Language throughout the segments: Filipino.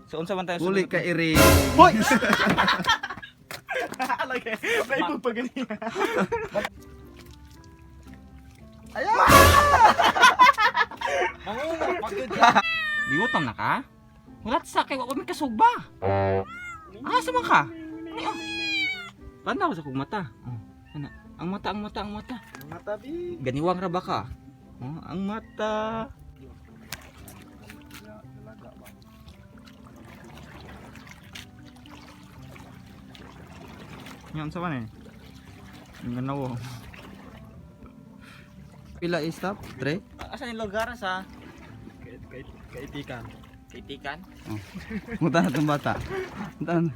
So unsa man tayo Uli ka iri. Hoy! Alagay, may pagpagani. Giutom na ka? Wala sa kay wa ko may kasugba. Asa man ka? Ni oh. Tanaw sa kong mata. Oh. Ana, ang mata. Matabi. Ganiwang ra ba ka? Oh, ang mata. Yan sa man eh. Ang ganaw. Pila i-stop? 3? Asa yung lugar sa Kaitikan. Kitikan? Muta na itong bata. Muta na.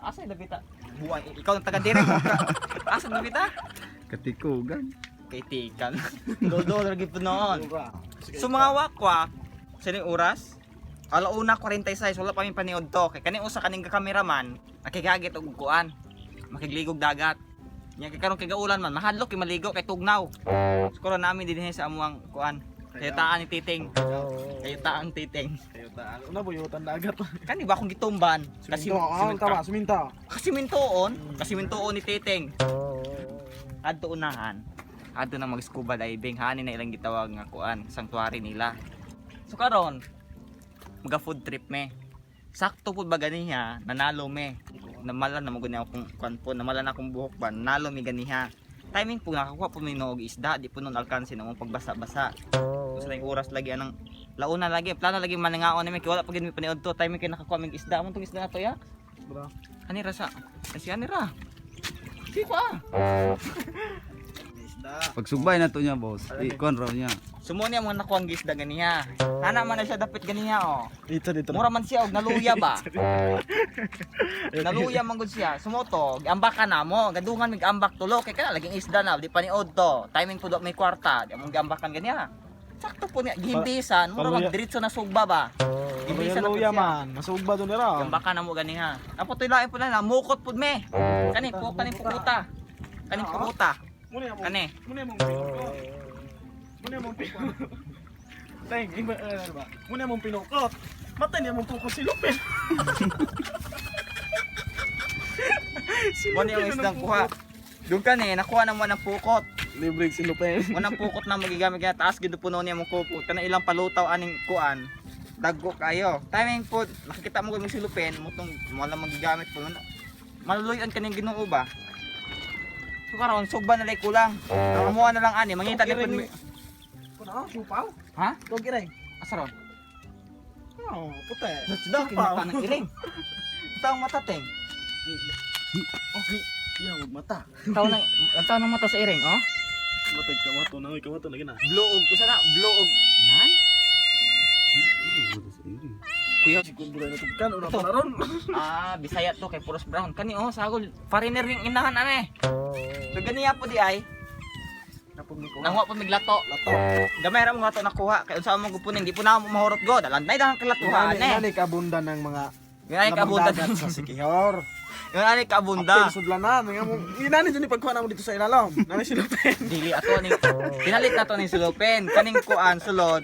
Asa yung Dabita? Buwan. Ikaw ang taga-direct mo. Asa yung Dabita? Katikugan. Kitikan. Dodo lagi po noon. So mga wakwak, sa ning oras, alauna 46, wala pa mi paniod to. Kay kani usa kaning kameraman, nakigagit og kuan. Makigligog dagat. Nya kay karon kay gaulan man, mahadlok kay maligo kay tugnaw. Siguro namin dinhi sa amuang kuan. Kayotaan ni Titing. Kayotaan Titing. Kayotaan. Una buyutan dagat. Kani ba akong gitumban? Kasi tama, suminta. Kasimintoon ni Titing. Adto unahan. Adto na mag-scuba diving, hani na ilang gitawag nga kuan, sanctuary nila. So karon, mga food trip me. Sakto pud ba ganiha, nanalo me. Namalan na mo gani akong kuan po, namalan na akong buhok ba, nanalo mi ganiha. Timing po nakakuha po mi og isda, di po nun alkansi na mong pagbasa-basa. So sa oras lagi anang launa lagi, plano lagi manangaon ni mi kay wala pa gid mi paniod to, timing kay nakakuha mi isda, mo tong isda na to ya. Bra. Ani ra sa, kasi ani ra. Di ko ah. Pagsugbay na to niya, boss. Ikon raw niya. Sumo niya mga nakuha ang isda ganiha. Hana man na siya dapit ganiha oh. Dito. Mura man siya og naluya ba? Naluya man gud siya. Sumoto, giambak ka na mo, gadungan mig ambak tulo kay kana laging isda na di paniod to. Timing pud may kwarta, di among giambakan ganiha. Sakto po niya gihimbisan, mura Paluya. mag diretso na sugba ba. Gihimbisan na pud Luya siya. man, masugba doon nila. Giambakan na mo ganiha. Apo tuy lain pud na mukot pud me. Kani pukuta. Kani pukuta. Muna mo. Kani. Muna mong pinukot. Muna mong pinukot. Teng, iba ba? Muna mong pinukot. Matay niya mong pukot si Lupin. Mo niya ang isdang kuha. Doon ka ni, nakuha na mo ng pukot. Libre si Lupin. Unang pukot na magigamit kaya taas gid puno niya mong kupot. Kana ilang palutaw aning kuan. Daggo kayo. Timing po, nakikita mo kung silupin, mo tong wala magigamit po. Maluluyan kaning Ginoo ba? So karon sugba na lay kulang. Amuha na lang ani, mangita ni pud. Kuno, supaw. Ha? Togi rin. Asaron. Oh, puti. Natsda kinata ng iring. Taong mata teng. Oh, iya, mata. Taong ng mata sa iring, oh. Matay ka mato na, ikaw mato na gina. Blue og usa na, blue og nan? Kuya, Siguro na tugkan una pa naron. Bisaya to kay puros brown. Kani oh, sagol foreigner yung inahan ane. So ganiya po di ay. Napumi ko. Nanguha po miglato. Lato. Gamay ra mo nga to nakuha kay unsa mo gupunin di po na mo mahurot go. Dalanday dahan kalatuhan eh. Nani kabunda ng mga Yung ani kaabunda dagat sa Sikihor. Yung ani kaabunda. Apil sudlanan, nga mo. Inani dyan ipagkuha na mo dito sa ilalom. Nani si Lupin. Dili ato ni pinalit na to ni Sulupen. Kaning kuan sulod.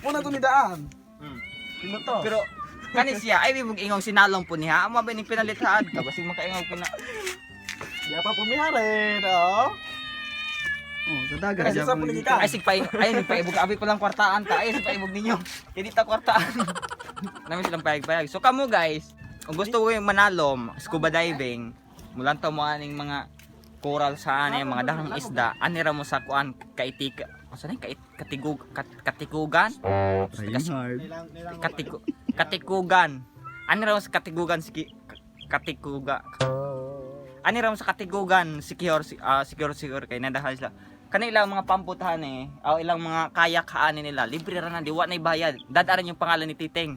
Muna to ni daan. Hmm. Sino to? Pero kani siya ay bibog ingong sinalong po niya. Amo ba ning pinalit haad ka basig makaingog pina. Di pa pumiharin, oh. Oh, sa dagat. Kasi dyan sa po puligid nagkita. Ay sig pa ay nagpaibog abi pa lang kwartaan ka. Ay sig paibog ninyo. Kini ta kwartaan. Namin silang payag-payag. So kamo guys, kung gusto ko yung manalom, scuba diving, mulan to mo aning mga coral sa ani mga dahang isda, anira mo sa kuan kaitika. Asa ni katikugan? Reinhard. Katikugan. Anira mo sa katikugan katikuga. Anira mo sa katikugan secure kay nadahan sila. Kanila mga pamputahan eh, o ilang mga kayak haani nila, libre ra na, di wa nay bayad. Dadaran yung pangalan ni Titing.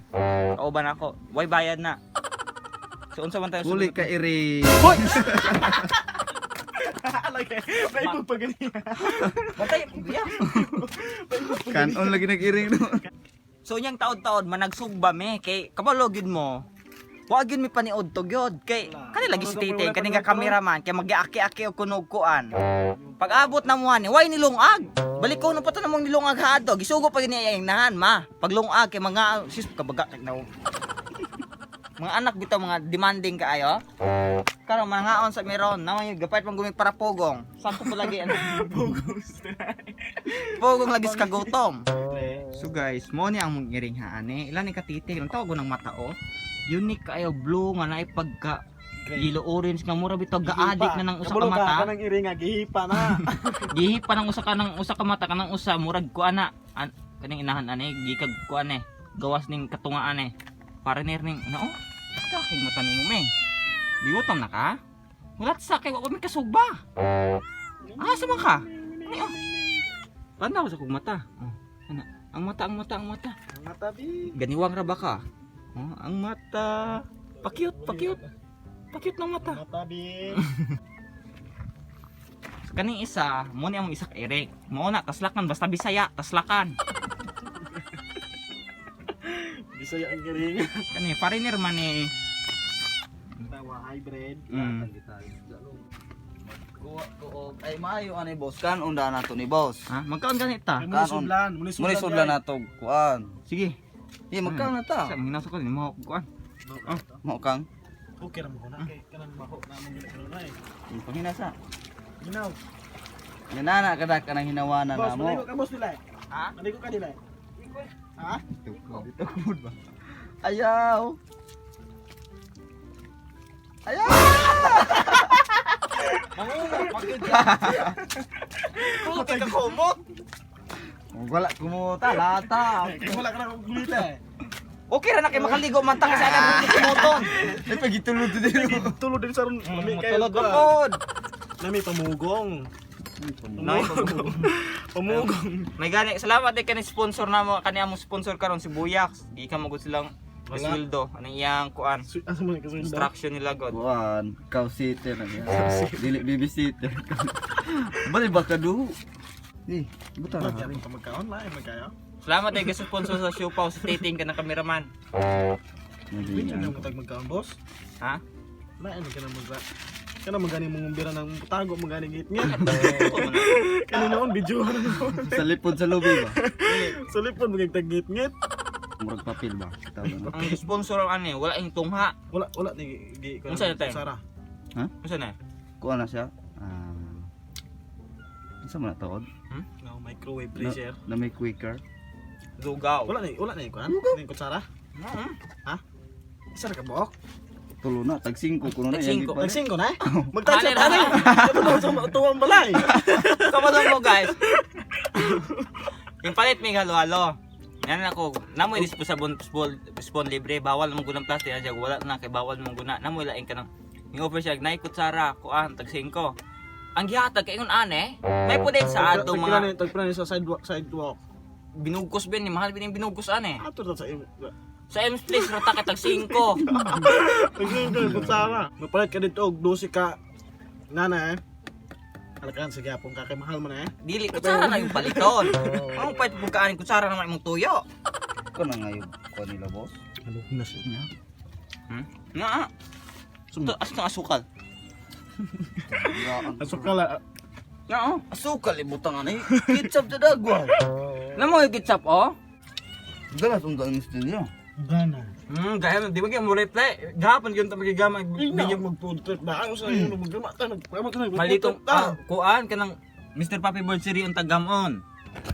Kauban ako, way bayad na. So unsa man tayo Uli ka iri. Hoy! Alagay, may pagpagani. Batay, biya. Kanon lagi nag-iring no. So nyang taod-taod managsugba me kay kabalo gid mo. Wa gyud mi paniod to gyud kay Wala. kani lagi si Wala, Titeng wala, kani wala, nga cameraman kay magiaki-aki og kunog-kuan. Pag abot na mo ani, way nilungag. Balik ko no pa to namong nilungag haadto. Gisugo pa gini iyang nahan ma. Pag lungag kay mga sis kabaga kay na. Mga anak bitaw mga demanding kaayo. Karon mangaon sa meron, naman yung gapait pang gumig para pogong. Sakto pa lagi ano. Pogong lagi sa kagutom. So guys, mo ni ang ngiring haane. Ilan ni katitig, ang tawag ko ng mata oh. Unique kaayo blue nga naay pagka yellow orange nga mura bitaw ga-addict na ng usa ka mata. Kanang iri nga gihipa na. Gihipa ng usa ka mata kanang usa murag ko ana. Kaning inahan ani gikag ko ane. Gawas ning katungaan eh. Partner ning ano? Kakig mata nimo me. Diutom na ka? Wala sa kay wa ko may kasugba. Asa man ka? Ani oh. Tanaw sa kong mata. Oh. Ana, ang mata. Ang mata bi. Ganiwang ra ba ka? Oh, ang mata. Pakyut. Pakyut ng mata. Mata bi. Kaning isa, mo ni among isa ka Eric. Mo na taslakan basta Bisaya, taslakan. Bisaya ang giring. Kani foreigner man ni. Tawa hybrid. Kuog ay maayo ani boss kan unda na to ni boss. Ha, magkaon ganita. Muni sudlan na to kuan. Sige. Di magkaon na ta. Sa mga nasa ko ni mo kuan. Mo kang Okay ra mo na kay kanang maho na mo nila karon ay. panghinasa. Ginaw. Yanana kada kanang hinawanan Boss, na mo. maligo ka boss nila. Ha? Maligo ka nila. Ha? Dito ba? Ayaw. Ayaw. Putay ka kumot. Wala kumuta lata. Kay wala ka na kong gulita eh. Okay ra na kay makaligo man ta kasi ana kumuton. Ay pagitulod din. Tulod din sa ron. Lami kayo. Tulog pod. Nami pamugong. Nay, Pamugong. may gani salamat din kani sponsor namo kani among sponsor karon si Buyax. Di ka magud silang sweldo. Anong iyang kuan? Asa mo ni kasunod? Instruction nila god. Kuan, cow sitter na niya. Dili babysitter. Bali ba ka duho? Di, buta na. Magkaroon ka magkaon na magkayo. Salamat din kay sponsor sa Siopaw sa Titing ka na cameraman. Minsan na mo tag magkaon boss. Ha? Na ano ka na magka. Kana magani mong umbira ng tago magani git nga. Kanina on video na mo. Sa lipod sa lobby ba? Sa lipon maging tagit ngit. Murag papel ba? Tawag na. Ang sponsor ang ani, wala ing tungha. Wala ni gi ko. Unsa na tayo? Sara. Unsa na? Kuan na siya. Isa man na tawag? No microwave pressure. Na may quicker. Dugaw. Wala ni kuan. Ni kutsara. Isa ka buok. Tulo na, tag 5 kuno na. Tag 5. yan, di Nagsing ko na. Ano Magtansya na? na. Ano sa tuwang balay. Kamadong mo guys. Yung palit may halo-halo. Yan ako. Namoy disposable spoon libre. Bawal mong gunang plastic. Yan wala na kay bawal mong guna. Namoy laing ka ng yung offer siya. Nay kutsara. Kuan. Tag 5. Ang gihatag kay ngon ane. May pudit sa ato mga tagplan sa sidewalk. binugos bin. Mahal bin yung binugos ane. Ato sa Sa M's Place. Rata ka tag 5. Nagsing ka kutsara. Mapalit ka dito og 12 ka nana eh. Alakan sige apong kakay mahal mo na eh. Dili kutsara na yung paliton. Ang pait pagkaan kutsara na imong tuyo. Ko na ngayon kuan nila boss. Ano na siya? Nga. Asukal asukal. Asukala. Nga oh. Asukal ibutang ani. Ketchup sa dagway. Namo yung ketchup oh. Galas ang ganis niya. Gana. Dahil di ba kayo mo reply? Gahapon yun tapos gigamay. Hindi mag-food trip na ako sa iyo magdamata nagpamata. Malitong kuan ka ng Mr. Papi Bird Siri yung tagamon.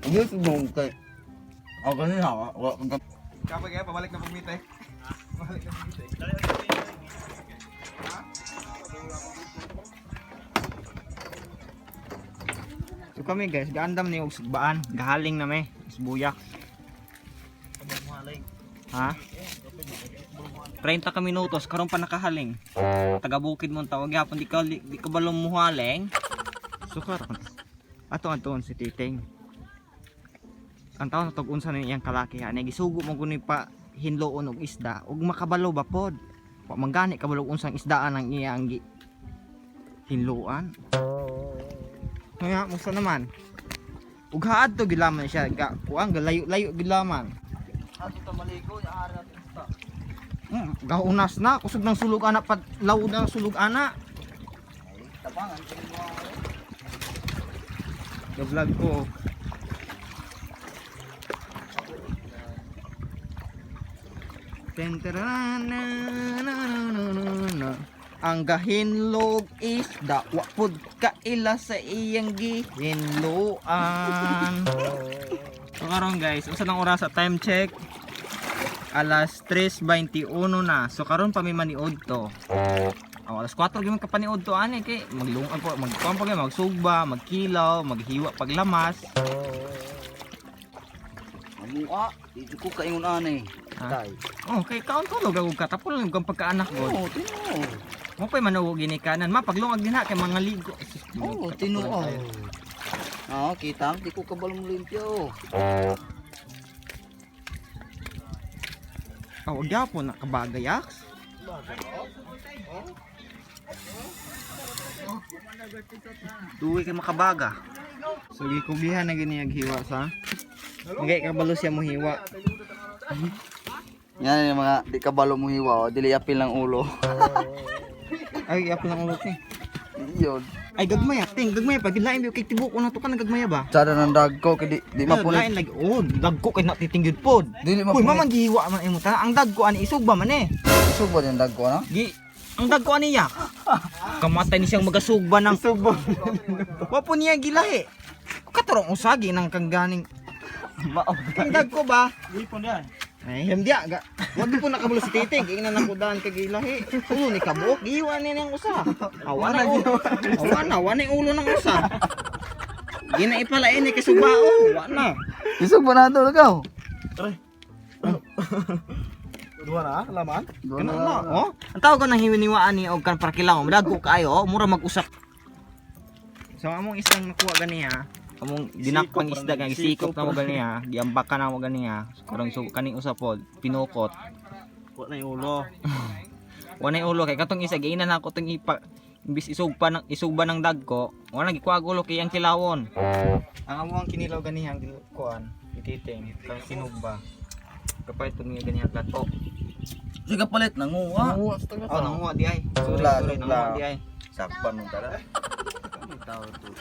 Ano si mong kay? Ako kanina wa Kapag kaya pabalik na pagmita eh. Pabalik na pagmita eh. So kami guys, gaandam ni og sugbaan, gahaling na may buyak. Ha? 30 ka minutos karon pa nakahaling. Taga bukid mo tawag yapon di ka balong muhaling. So karon ato si Titeng. Ang taon tog unsa ni iyang kalaki ha, gisugo mo guni pa hinloon og isda ug makabalo ba pod. Wa manggani kabalo unsang isdaan ang iyang hinluan. Kaya musta naman? Ug haad to gilaman siya ga kuang galayo-layo gilaman. Ato ta maligo ya ara natin sta. Gahunas na, kusog ng sulog ana pat law ng sulog ana. Tabangan ko mo. Ga-vlog ko. Tenterananananana. Ang gahinlog isda wa pud kaila sa iyang gihinloan. So karon guys, unsa nang oras sa time check? Alas 3:21 na. So karon pa may maniod to. Alas 4 gyud ka paniod to ani kay maglungan po, magkuan pa gyud, magsugba, magkilaw, maghiwa paglamas. Amua, dito ko kaingon ani. Ha? Oh, kay kaon tulog ako katapol lang kang pagkaanak ko. Oo, tinuo. Mo pay manuog gini kanan, ma paglungag din ha kay mga ligo. Oo, tinuo. Oo, kita di ko kabalo mo limpyo. Oh, gyapon nakabagay aks. Duwi kay makabaga. So gikublihan na gini hiwa sa. Magay kabalo siya mo hiwa. Yan yung mga di kabalo mo hiwa, dili apil ng ulo. Ay apo lang ulot ni. Yun. Ay gagmay ting, gagmay pag lain biyo kay tibok na to ka gagmay ba? Sada ng dagko kay di mapunit. Lain lagi oh, dagko kay natitingyud pod. Dili Uy, mapunit. mamang gihiwa man imo ta. Ang dagko ani isugba man eh. Isugba yung dagko na. Ang dagko ani yak. Kamatay ni siyang magasugba ng isugba. Wa po niya gilahi. Katurong usagi nang kangganing maog. Ang dagko ba? Ipon yan. Ay, hindi aga. Wag po nakabulo si Titing, ingnan na kudahan kay gilahi. Ulo ni kabuk, giwa ni nang usa. Awan na ulo. Awan na ulo ng usa. Gina ipalain ni kasugbaon, wa na. Isugba na to lagaw. Tara. Dua na, laman. Kana na, oh. Ang tawag ko nang hiwiniwaan ni og kan parkilaw, madagko kayo, oh, mura mag-usak. So among isang nakuha ganiya, among dinakpang isda nga gisikop na mo ganiya, giambak ka na mo ganiya. Kurang so kaning usapod, pinukot. Wa na yung ulo. Wala ulo kay katong isa giinan ako tong ipa imbis isugba ng dagko, wala gikuha ulo kay ang kilawon. Ang among kinilaw ganihang kuan, ititing, kang sinugba. Kapay tong ganihang plato. Sige palit nanguha. Oh, nanguha di ay. Sorry, Sugla, sorry, sugla. nanguha di ay. Sakpan mo tara. Ang tao to.